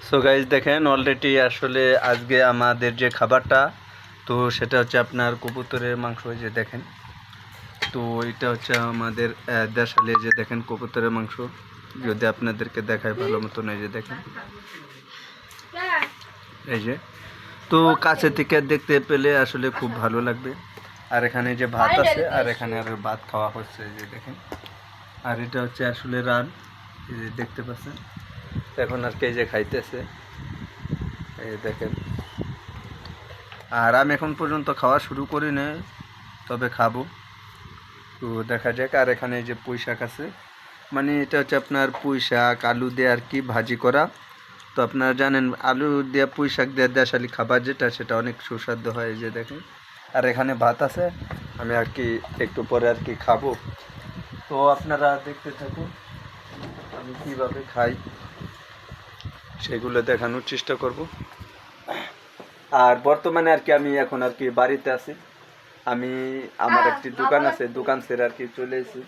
So guys দেখেন already আসলে আজকে আমাদের যে খাবারটা তো সেটা হচ্ছে আপনার কবুতরের মাংস, যে দেখেন। তো এটা হচ্ছে আমাদের দেশালি, যে দেখেন কবুতরের মাংস। যদি আপনাদেরকে দেখায় ভালো মতন, এই যে দেখেন, এই যে। তো কাছে থেকে দেখতে পেলে আসলে খুব ভালো লাগবে। আর এখানে যে ভাত আছে, আর এখানে আর ভাত খাওয়া হচ্ছে, যে দেখেন। আর এটা হচ্ছে আসলে রান, এই যে দেখতে পাচ্ছেন। এখন আর কে যে খাইতেছে, এই দেখেন। আর আমি এখন পর্যন্ত খাওয়া শুরু করি না, তবে খাবো। তো দেখা যাক। আর এখানে যে পুঁই শাক আছে, মানে এটা হচ্ছে আপনার পুঁই শাক আলু দিয়ে আর কি ভাজি করা। তো আপনারা জানেন আলু দিয়ে পুঁই শাক দিয়ে দেশালি খাবার যেটা, সেটা অনেক সুস্বাদু হয়, যে দেখেন। আর এখানে ভাত আছে, আমি আর কি একটু পরে আর কি খাবো। তো আপনারা দেখতে থাকুন আমি কীভাবে খাই, সেগুলো দেখানোর চেষ্টা করব। আর বর্তমানে আর কি আমি এখন আর কি বাড়িতে আছি। আমি আমার একটি দোকান আছে, দোকান ছেড়ে আর কি চলে এসেছি।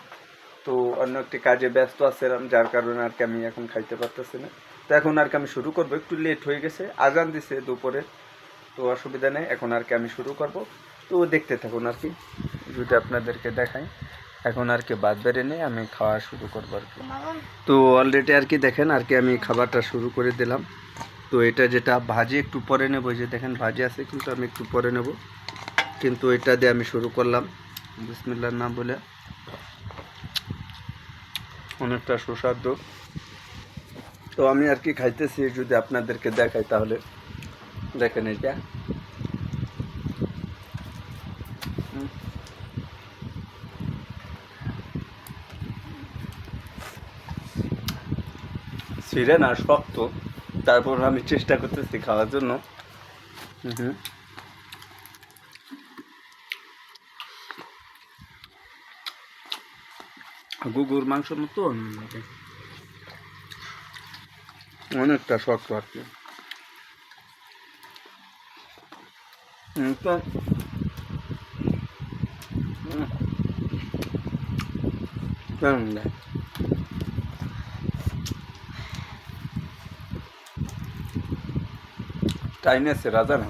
তো অন্য একটি কাজে ব্যস্ত আছিলাম, যার কারণে আর কি আমি এখন খাইতে পারতেছি না। তো এখন আর কি আমি শুরু করবো, একটু লেট হয়ে গেছে, আজান দিছে দুপুরে। তো অসুবিধা নেই, এখন আর কি আমি শুরু করব। তো দেখতে থাকুন আর কি, যদি আপনাদেরকে দেখাই। এখন আর কি বাদ বেড়ে নেই, আমি খাওয়া শুরু করবো আর কি। তো অলরেডি আর কি দেখেন আর কি আমি খাবারটা শুরু করে দিলাম। তো এটা যেটা ভাজি একটু পরে নেব, যে দেখেন ভাজি আছে, কিন্তু আমি একটু পরে নেব। কিন্তু এটা দিয়ে আমি শুরু করলাম বিসমিল্লাহর নাম বলে। অনেকটা সুস্বাদু। তো আমি আর কি খাইতেছি, যদি আপনাদেরকে দেখাই তাহলে দেখেন। এটা ছিঁড়ে না, শক্ত। তারপর আমি চেষ্টা করতেছি খাওয়ার জন্য। হুম, গুগুর মাংসের মতো অনেকটা শক্ত আর কি। তো টাইনেছে রাজা না।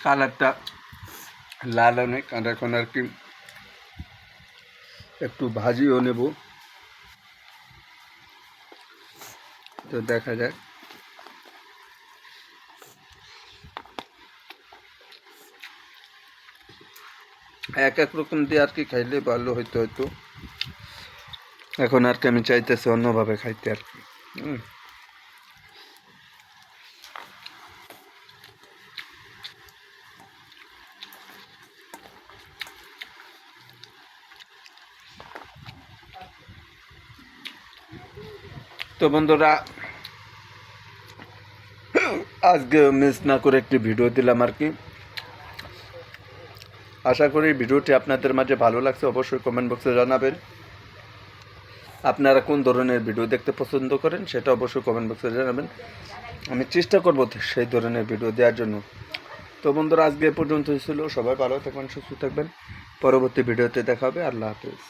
কালারটা লাল অনেক। আর এখন আর কি একটু ভাজিও নেব, তো দেখা যাক। এক এক রকম দিয়ে আর কি খাইলে ভালো হইতো হয়তো। এখন আর কি আমি চাইতেছি অন্যভাবে খাইতে আর কি। তো বন্ধুরা, আজকে মিস না করে একটি ভিডিও দিলাম আর কি। আশা করি ভিডিওটি আপনাদের মাঝে ভালো লাগছে। অবশ্যই কমেন্ট বক্সে জানাবেন আপনারা কোন ধরনের ভিডিও দেখতে পছন্দ করেন, সেটা অবশ্যই কমেন্ট বক্সে জানাবেন। আমি চেষ্টা করব সেই ধরনের ভিডিও দেওয়ার জন্য। তো বন্ধুরা, আজকে এ পর্যন্তই ছিল। সবাই ভালো থাকবেন, সুস্থ থাকবেন। পরবর্তী ভিডিওতে দেখা হবে। আল্লাহ হাফেজ।